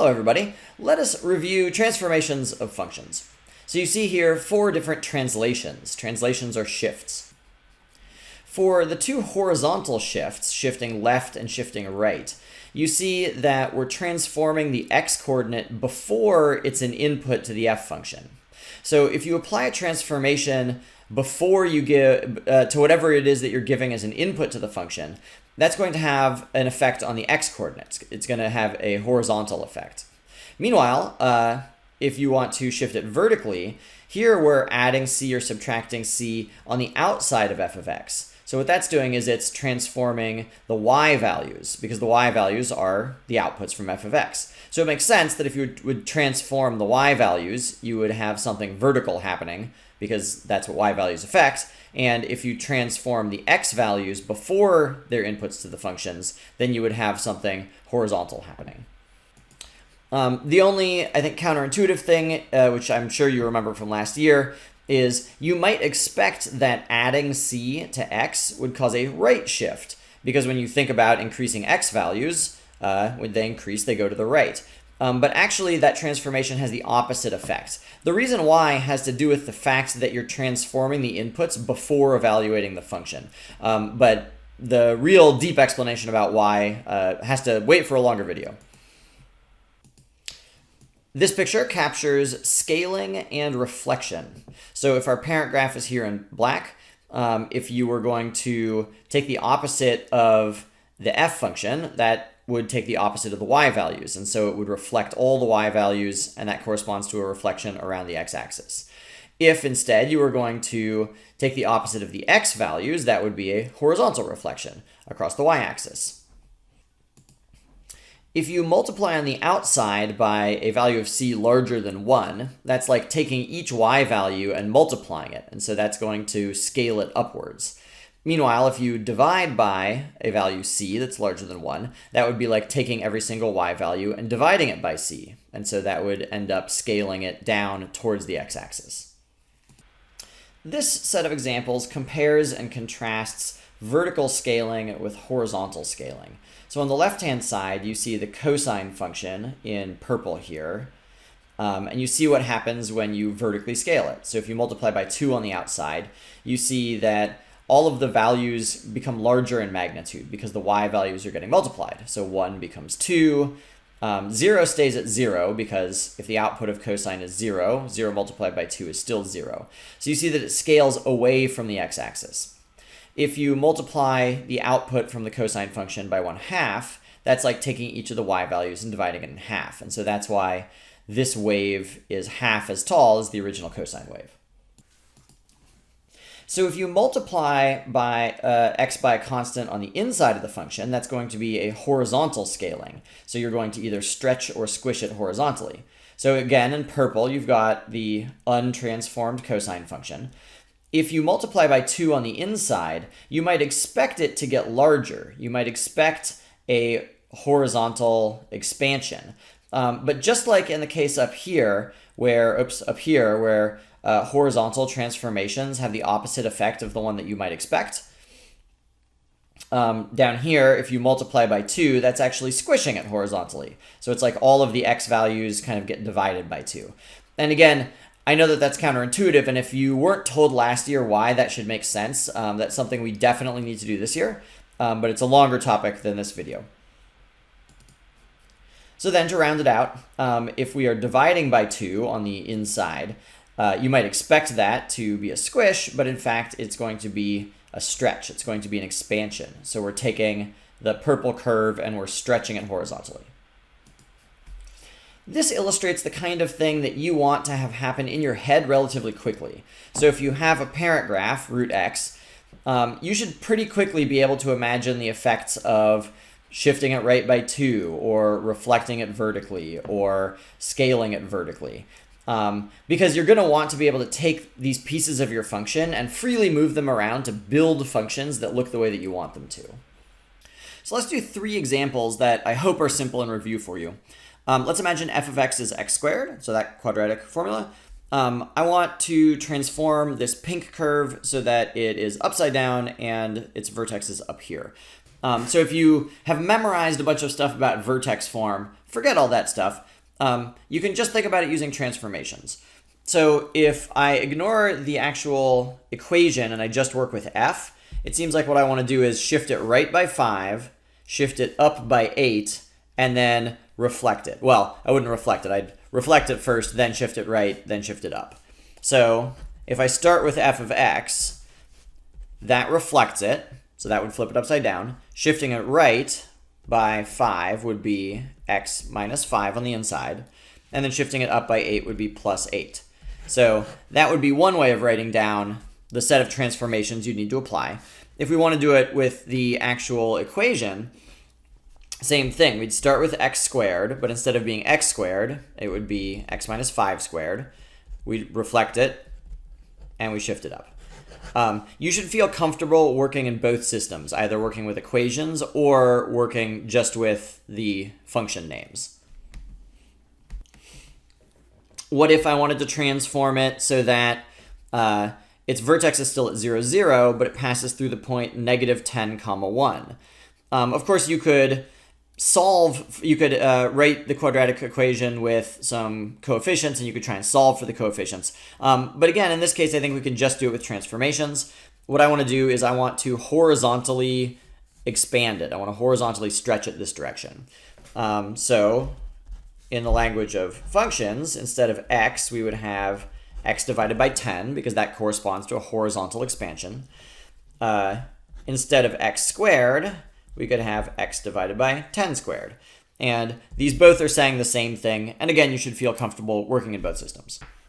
Hello everybody. Let us review transformations of functions. So you see here 4 different translations. Translations are shifts. For the 2 horizontal shifts, shifting left and shifting right, you see that we're transforming the x-coordinate before it's an input to the f function. So if you apply a transformation before you give to whatever it is that you're giving as an input to the function, that's going to have an effect on the x-coordinates. It's going to have a horizontal effect. Meanwhile, if you want to shift it vertically, here we're adding c or subtracting c on the outside of f of x. So what that's doing is it's transforming the y values, because the y values are the outputs from f of x. So it makes sense that if you would transform the y values, you would have something vertical happening, because that's what y values affect. And if you transform the x values before their inputs to the functions, then you would have something horizontal happening. The only, I think, counterintuitive thing, which I'm sure you remember from last year, is you might expect that adding c to x would cause a right shift, because when you think about increasing x values, when they increase, they go to the right. But actually, that transformation has the opposite effect. The reason why has to do with the fact that you're transforming the inputs before evaluating the function. But the real deep explanation about why has to wait for a longer video. This picture captures scaling and reflection. So if our parent graph is here in black, if you were going to take the opposite of the f function, that would take the opposite of the y values. And so it would reflect all the y values, and that corresponds to a reflection around the x-axis. If instead you were going to take the opposite of the x values, that would be a horizontal reflection across the y-axis. If you multiply on the outside by a value of c larger than 1, that's like taking each y value and multiplying it, and so that's going to scale it upwards. Meanwhile, if you divide by a value c that's larger than 1, that would be like taking every single y value and dividing it by c, and so that would end up scaling it down towards the x-axis. This set of examples compares and contrasts vertical scaling with horizontal scaling. So on the left-hand side, you see the cosine function in purple here, and you see what happens when you vertically scale it. So if you multiply by 2 on the outside, you see that all of the values become larger in magnitude because the y values are getting multiplied. So 1 becomes 2, 0 stays at 0 because if the output of cosine is 0, 0 multiplied by 2 is still 0. So you see that it scales away from the x-axis. If you multiply the output from the cosine function by 1/2, that's like taking each of the y values and dividing it in half. And so that's why this wave is half as tall as the original cosine wave. So if you multiply by x by a constant on the inside of the function, that's going to be a horizontal scaling. So you're going to either stretch or squish it horizontally. So again, in purple, you've got the untransformed cosine function. If you multiply by 2 on the inside, you might expect it to get larger. You might expect a horizontal expansion. But just like in the case up here, where horizontal transformations have the opposite effect of the one that you might expect, down here, if you multiply by 2, that's actually squishing it horizontally. So it's like all of the x values kind of get divided by 2. And again, I know that that's counterintuitive, and if you weren't told last year why that should make sense, that's something we definitely need to do this year, but it's a longer topic than this video. So then to round it out, if we are dividing by 2 on the inside, you might expect that to be a squish, but in fact it's going to be a stretch. It's going to be an expansion. So we're taking the purple curve and we're stretching it horizontally. This illustrates the kind of thing that you want to have happen in your head relatively quickly. So if you have a parent graph, root x, you should pretty quickly be able to imagine the effects of shifting it right by 2, or reflecting it vertically, or scaling it vertically. Because you're going to want to be able to take these pieces of your function and freely move them around to build functions that look the way that you want them to. So let's do 3 examples that I hope are simple in review for you. Let's imagine f of x is x squared, so that quadratic formula. I want to transform this pink curve so that it is upside down and its vertex is up here. So if you have memorized a bunch of stuff about vertex form forget all that stuff. You can just think about it using transformations. So if I ignore the actual equation and I just work with f, it seems like what I want to do is shift it right by 5, shift it up by 8, and then reflect it. Well, I wouldn't reflect it. I'd reflect it first, then shift it right, then shift it up. So if I start with f of x, that reflects it. So that would flip it upside down. Shifting it right by 5 would be x minus 5 on the inside. And then shifting it up by 8 would be plus 8. So that would be one way of writing down the set of transformations you'd need to apply. If we want to do it with the actual equation, same thing. We'd start with x squared, but instead of being x squared, it would be x minus 5 squared. We'd reflect it, and we shift it up. You should feel comfortable working in both systems, either working with equations or working just with the function names. What if I wanted to transform it so that its vertex is still at 0, 0, but it passes through the point negative 10, comma 1? Of course, you could write the quadratic equation with some coefficients, and you could try and solve for the coefficients. But again, in this case, I think we can just do it with transformations. What I want to do is I want to horizontally expand it. I want to horizontally stretch it this direction. So in the language of functions, instead of x, we would have x divided by 10, because that corresponds to a horizontal expansion. Instead of x squared, we could have x divided by 10 squared. And these both are saying the same thing. And again, you should feel comfortable working in both systems.